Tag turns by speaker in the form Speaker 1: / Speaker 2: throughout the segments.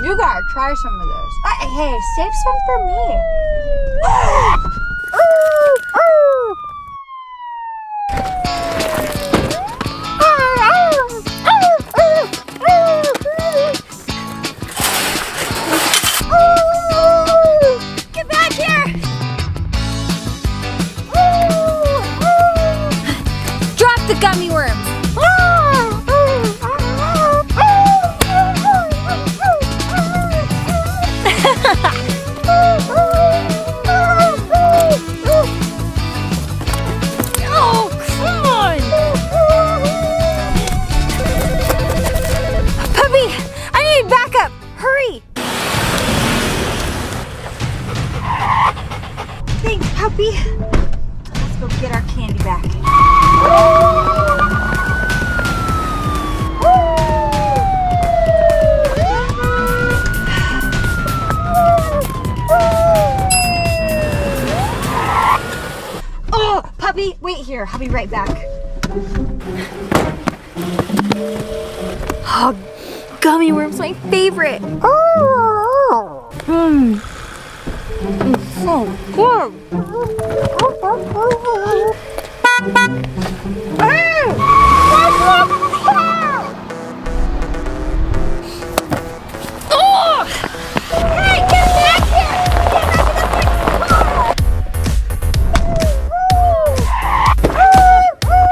Speaker 1: You gotta try some of this. Hey, save some for me. Get back here! Drop the gummy worms! Oh, come on! Puppy, I need backup! Hurry! Thanks, puppy. Let's go get our candy back. Oh, puppy, wait here. I'll be right back. Oh, gummy worms, my favorite. It's so good. Hey, get back here!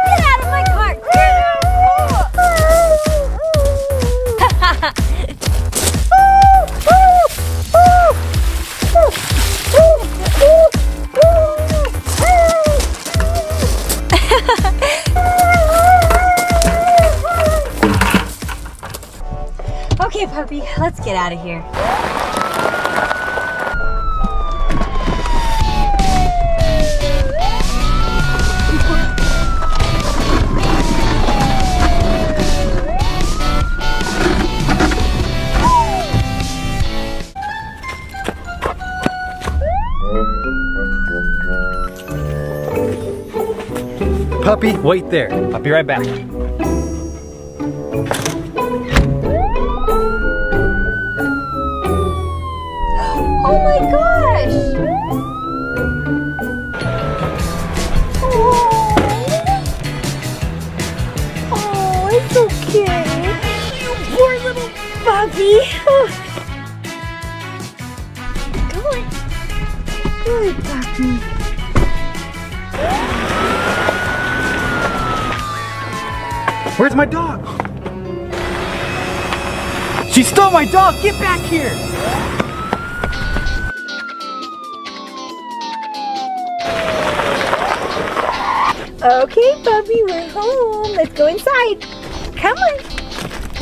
Speaker 1: Get out of my car! Okay, puppy, let's get out of here.
Speaker 2: Puppy, wait there. I'll be right back.
Speaker 1: Oh my gosh! Oh, it's okay. You poor little puppy. Good. Good puppy.
Speaker 2: Where's my dog? She stole my dog! Get back here!
Speaker 1: Okay, puppy, we're home. Let's go inside. Come on.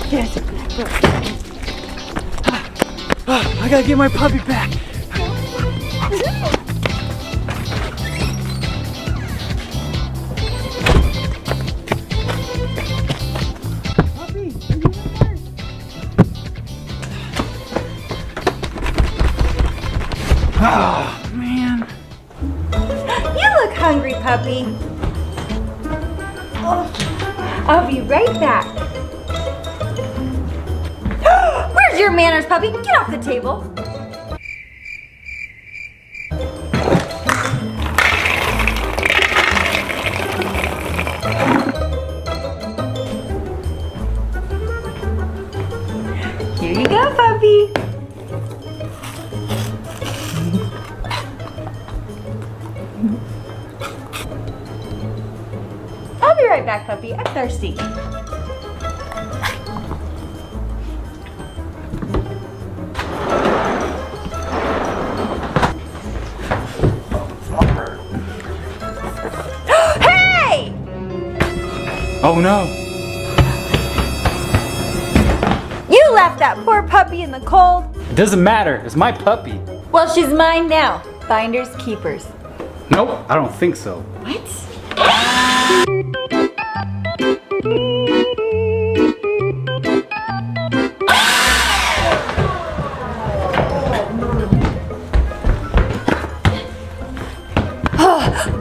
Speaker 1: Yes.
Speaker 2: I gotta get my puppy back. Oh, man.
Speaker 1: You look hungry, puppy. Oh, I'll be right back. Where's your manners, puppy? Get off the table. Here you go, puppy. I'll be right back, puppy. I'm thirsty. Hey!
Speaker 2: Oh no.
Speaker 1: You left that poor puppy in the cold.
Speaker 2: It doesn't matter. It's my puppy.
Speaker 1: Well, she's mine now. Finders keepers.
Speaker 2: Nope, I don't think so.
Speaker 1: What?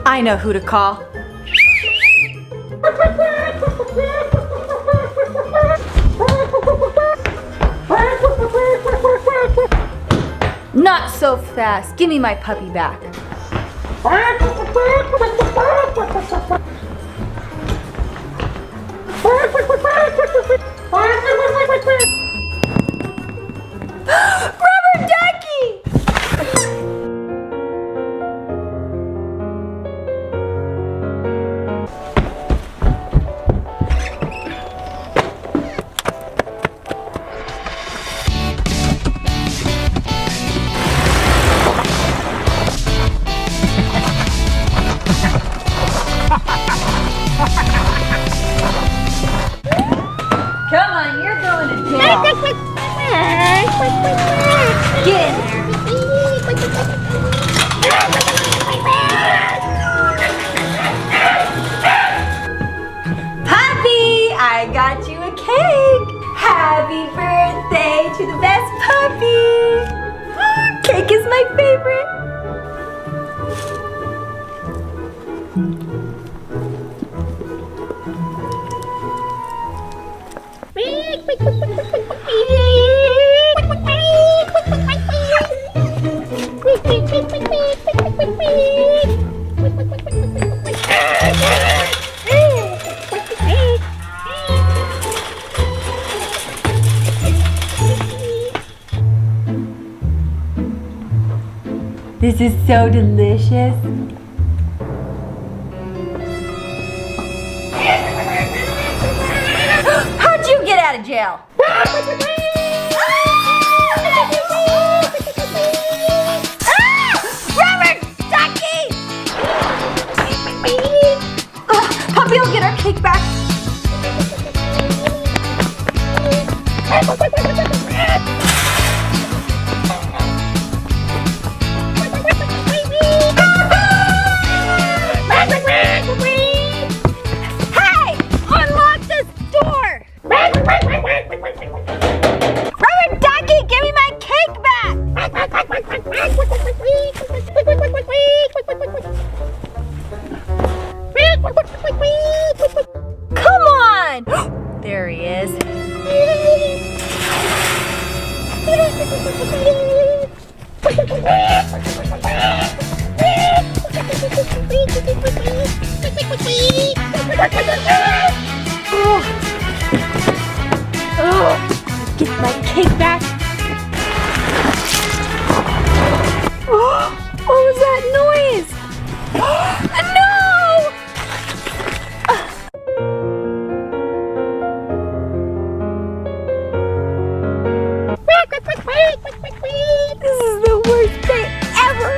Speaker 1: I know who to call. Not so fast. Give me my puppy back. Rubber ducky! Come on, you're going to jail. Get in there. Puppy, I got you a cake. Happy birthday to the best puppy. Cake is my favorite. This is so delicious. How'd you get out of jail? Rubber ducky! Puppy will get our cake back. Hey! Unlock this door! Rubber ducky, give me my cake back! Come on! There he is. Get my cake back. What was that noise? No! This is the worst day ever.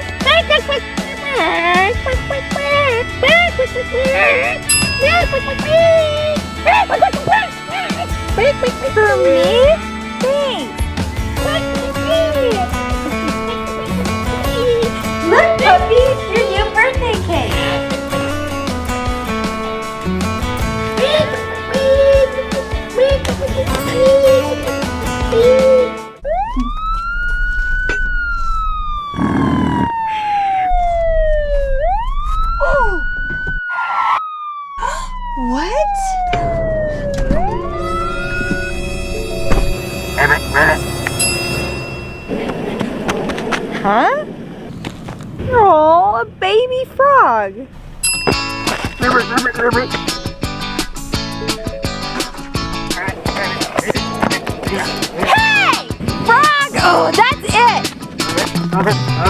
Speaker 1: For me? Thanks. Look, puppy, your new birthday cake. What? Huh? Oh, a baby frog. Hey! Frog! Oh, that's it!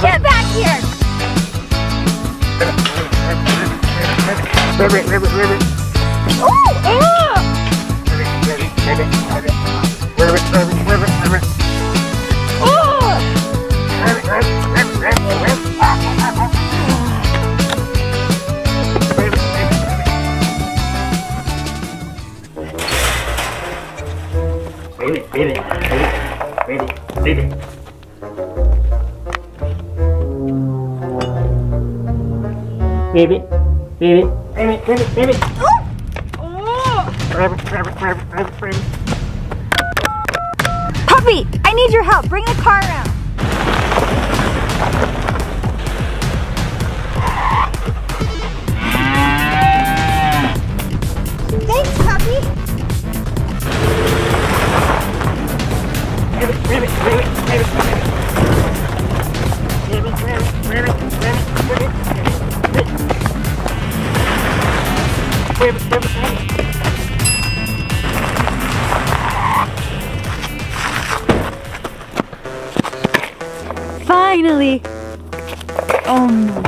Speaker 1: Get back here!
Speaker 3: Baby.
Speaker 1: Puppy, I need your help. Bring the car around. Thanks, puppy. Finally. Oh no.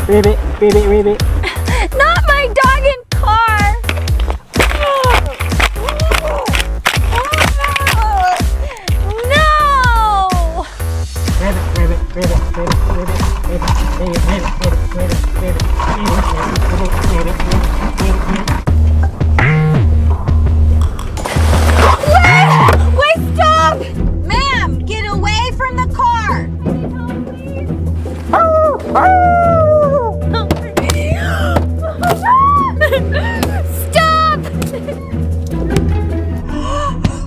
Speaker 2: Ribbit, ribbit, ribbit.
Speaker 1: Not my dog and car. No.
Speaker 2: Ribbit, ribbit, ribbit, ribbit, ribbit, ribbit, ribbit, ribbit, ribbit, ribbit, ribbit, ribbit.
Speaker 1: Wait, stop! Ma'am, get away from the car. Stop!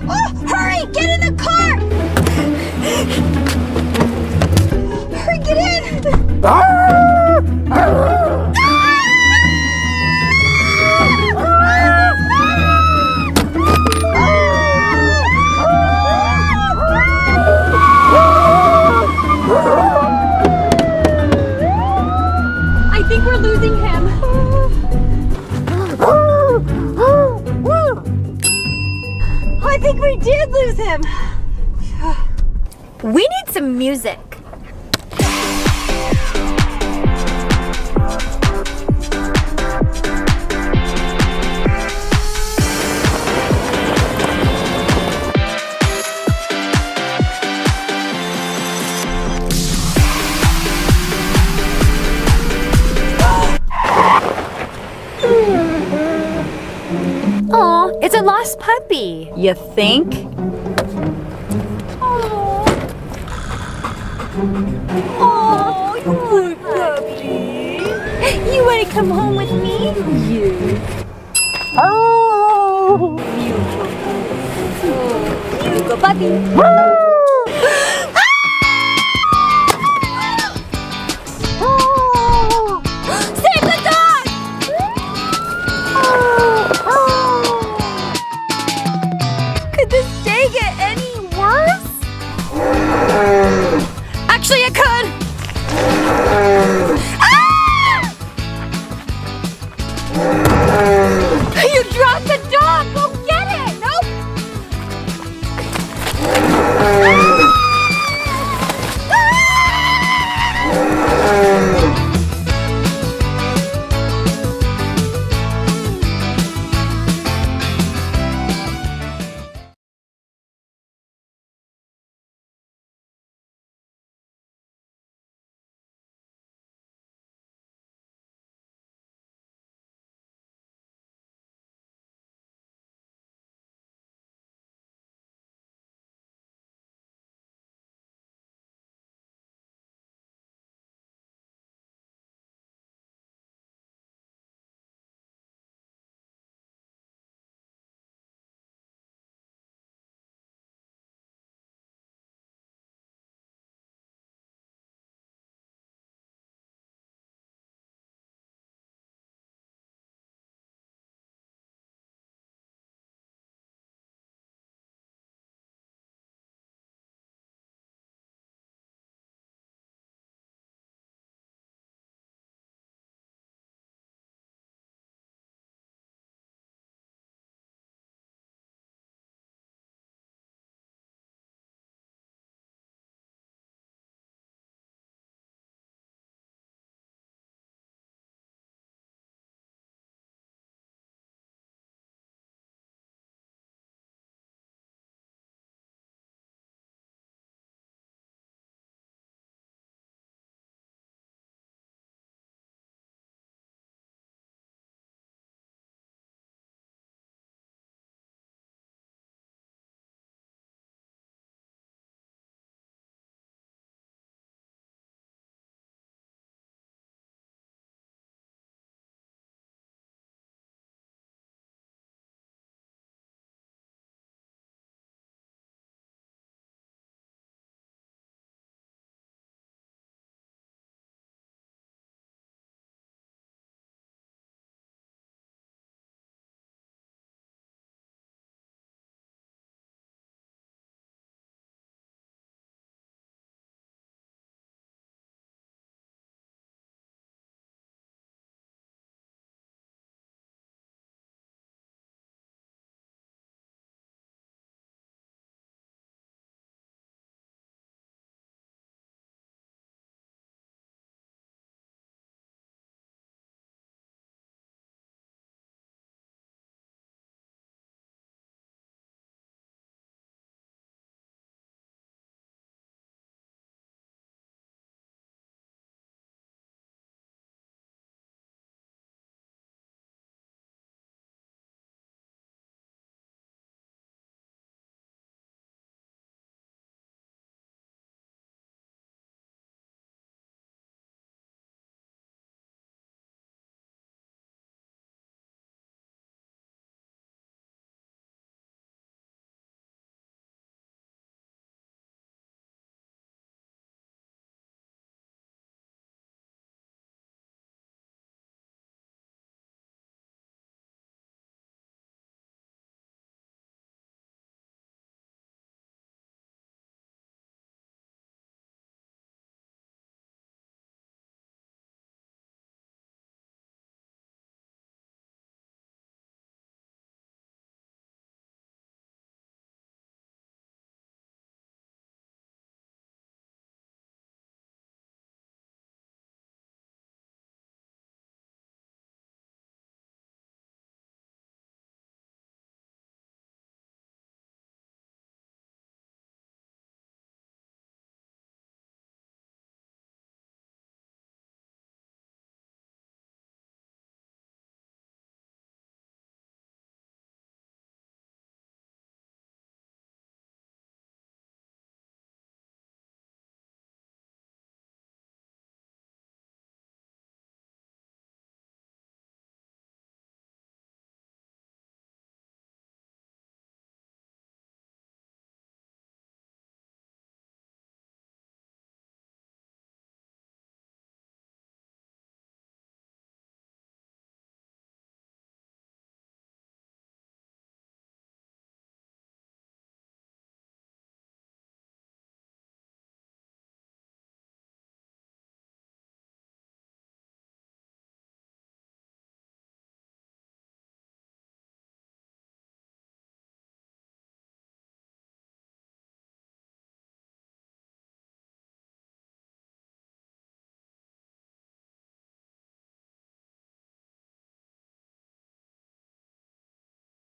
Speaker 1: Oh, hurry! Get in the car! Hurry, get in! I think we're losing him. I think we did lose him. We need some music. Oh, it's a lost puppy. You think? Oh, you puppy. You want to come home with me? Yeah. Oh, beautiful puppy. Save the dog! Could this day get any worse? Actually, it could. Ah! You dropped the